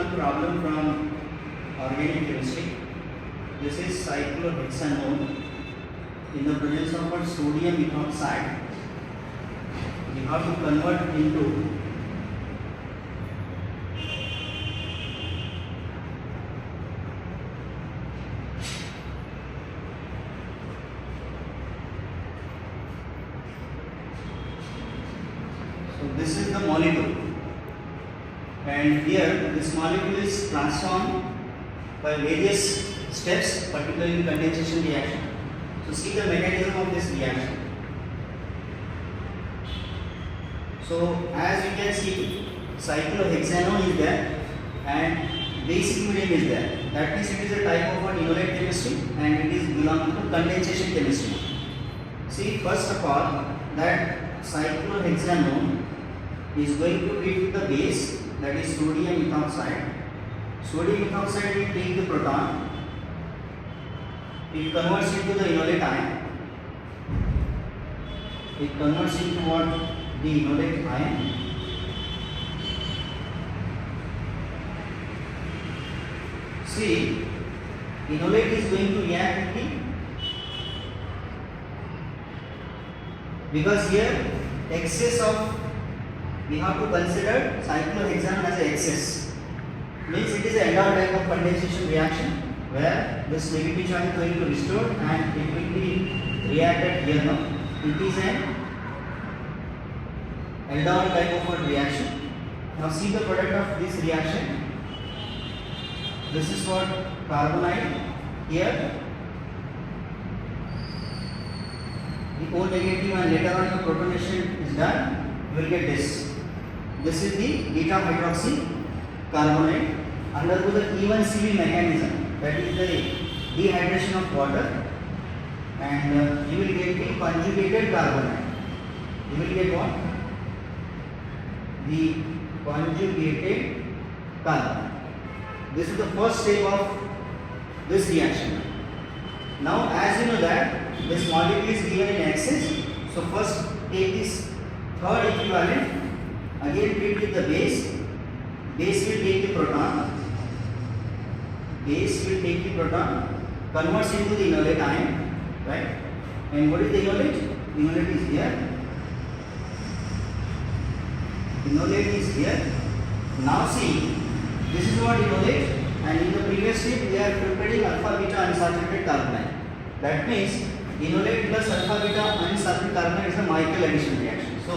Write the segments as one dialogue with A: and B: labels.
A: one problem from organic chemistry. This is cyclohexanone. In the presence of a sodium ethoxide, we have to convert into this is the molecule, and here this molecule is transformed by various steps, particularly in condensation reaction. So see the mechanism of this reaction. So as you can see, cyclohexanone is there and basic medium is there. That means it is a type of inert chemistry and it is belong to condensation chemistry. See, first of all, that cyclohexanone is going to hit the base, that is sodium ethoxide. Sodium ethoxide will take the proton, it converts into the enolate ion. It converts into what? The enolate ion. See, enolate is going to react with because here excess of, we have to consider cyclohexanone as a excess. Means it is an Aldol type of condensation reaction where this negative charge is going to be restored and it will be reacted here now. It is an Aldol type of a reaction. Now see the product of this reaction. This is what carbonide here. The O negative and later on the protonation is done, you will get this. This is the beta hydroxy carbonate undergo the E1CV mechanism, that is the dehydration of water, and you will get the conjugated carbonate. You will get what? The conjugated carbonate. This is the first step of this reaction. Now as you know that this molecule is given in excess, so first take this third equivalent, again treat with the base. Base will take the proton. Base will take the proton, converts into the enolate ion, right? And what is the enolate? Enolate is here. Enolate is here. Now see, this is what enolate, and in the previous step we are preparing alpha beta unsaturated carbonate. That means enolate plus alpha beta unsaturated carbonate is a Michael addition reaction. So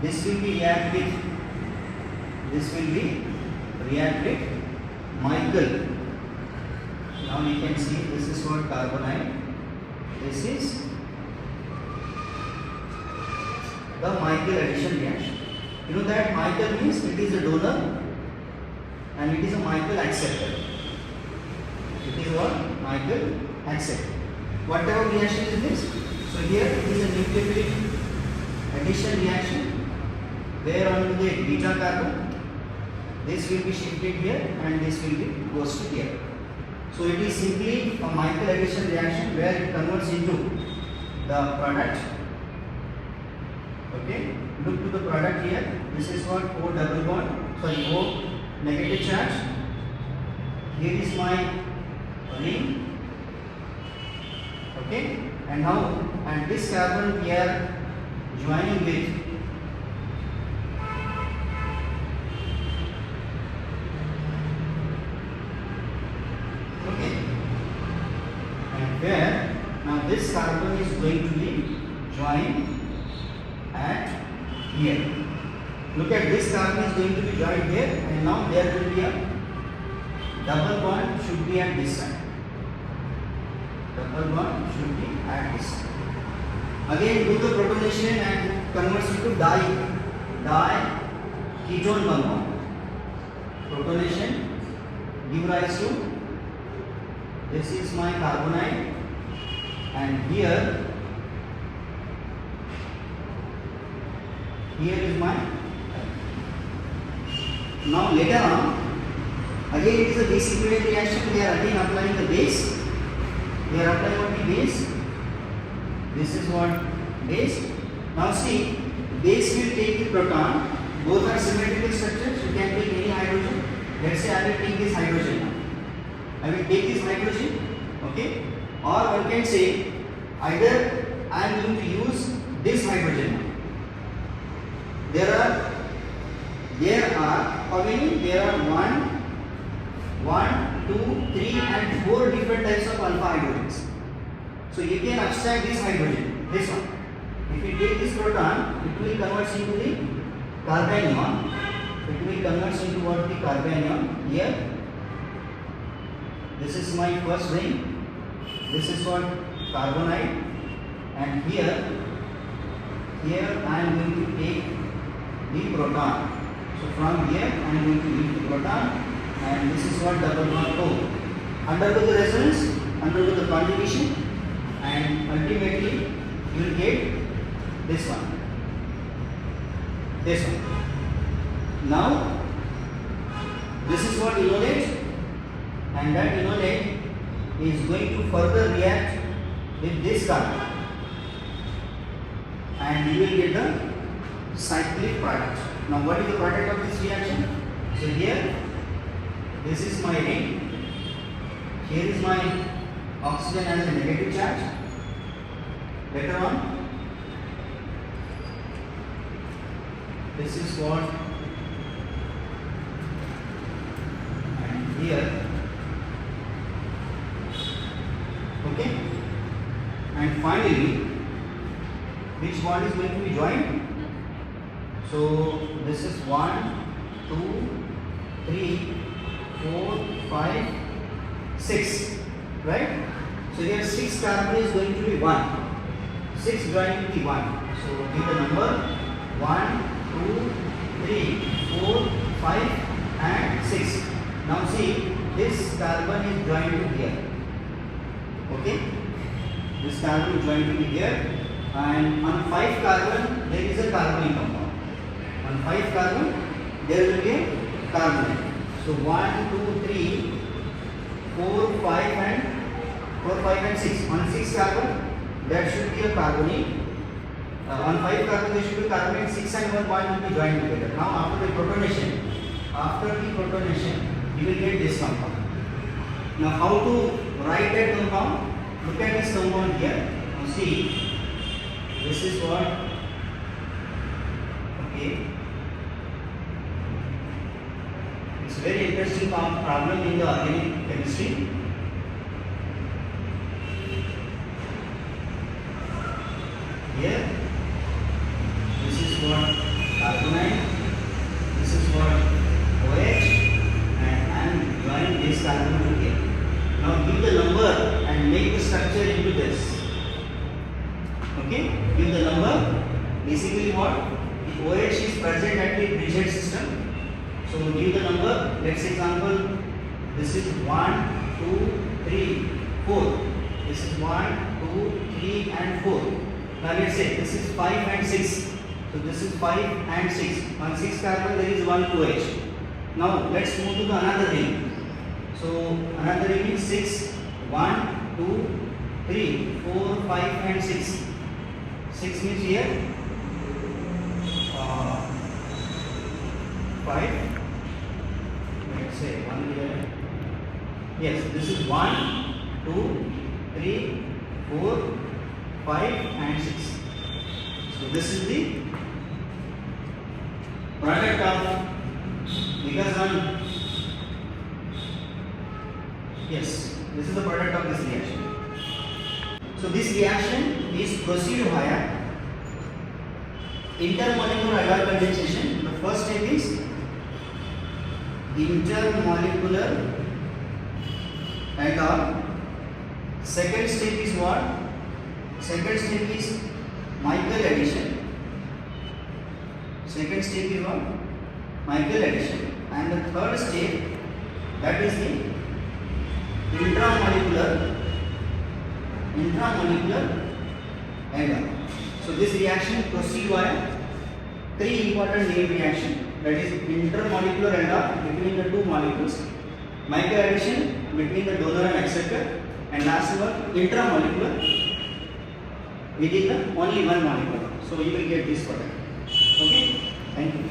A: this will be react with Michael. Now we can see this is what carbonide. This is the Michael addition reaction. You know that Michael means it is a donor and it is a Michael acceptor. It is what? Michael acceptor. What type of reaction is this? So here it is a nucleophilic addition reaction where on the beta carbon this will be shifted here and this will be goes to here. So it is simply a Michael addition reaction where it converts into the product. Okay, look to the product here. This is what O double bond, O negative charge. Here is my ring. Okay, and now and this carbon we are joining with where now this carbon is going to be joined at here. Look at this carbon is going to be joined here, and now there will be a double bond should be at this side. Double bond should be at this side. Again do the protonation and converts into ketone bond. Protonation give rise to, this is my carbonide, and here is my. Now later on, again it is a basic medium reaction. We are again applying the base. We are applying what the base. This is what base. Now see, base will take the proton. Both are symmetrical structures. You can take any hydrogen. let's say I will take this hydrogen now. I will take this hydrogen, okay, or one can say either I am going to use this hydrogen now. There are how many? There are 1, 2, 3 and 4 different types of alpha hydrogens. So you can abstract this hydrogen, this one. If you take this proton, it will convert into the carbanion. It will convert into what? The carbanion. Here, this is my first ring. This is what? Carbonide. And here I am going to take the proton. So from here I am going to leave the proton, and this is what double bond O. Undergo the resonance, undergo the conjugation, and ultimately you will get this one. This one. Now this is what enolate, and that enolate is going to further react with this carbon, and you will get the cyclic product. Now what is the product of this reaction? So here, this is my ring. Here is my oxygen as a negative charge. Later on, this is what, and here, okay, and finally, which bond is going to be joined? So this is 1, 2, 3, 4, 5, 6, right? So here 6 carbon is going to be 1. 6 joined to be 1. So give the number 1, 2, 3, 4, 5 and 6. Now see, this carbon is joined to here. Okay? This carbon is joined to here, and on 5 carbon there is a carbonyl compound. On 5 carbon there will be a carbon. So 1, 2, 3, 4, 5 and 6. On 6 carbon there should be a carbonyl. On 5 carbon there should be carbonyl. 6 and 1 bond will be joined together. Now after the protonation, you will get this compound. Now how to write that compound? Look at this compound here. Now see, this is what, okay. It's a very interesting problem in the organic chemistry. Here, this is what carbonide, this is what OH, and I am joining this carbon to here. Now give the number and make the structure into this. Okay, give the number. Basically what? The OH is present at the bridgehead system. So give the number. Let's say example, this is 1, 2, 3, 4. This is 1, 2, 3 and 4. Now let's say this is 5 and 6. So this is 5 and 6. On 6 carbon there is 1 OH. Now let's move to the another ring. So another ring is 6, 1, 2, 3, 4, 5 and 6. 6 means here 5. Let's say 1 here. Yes, this is 1, 2, 3, 4, 5 and 6. So this is the product of, because on, yes, this is the product of this reaction. So this reaction is proceed via intermolecular alloy condensation. The first step is intermolecular alloy. Second step is what? Second step is Michael addition. Second step is what? Michael addition. And the third step, that is the intramolecular alloy. So this reaction proceed via 3 important name reaction, that is intermolecular alloy between the 2 molecules, Michael addition between the donor and acceptor, and last one intramolecular within the only one molecule. So you will get this product. Okay, thank you.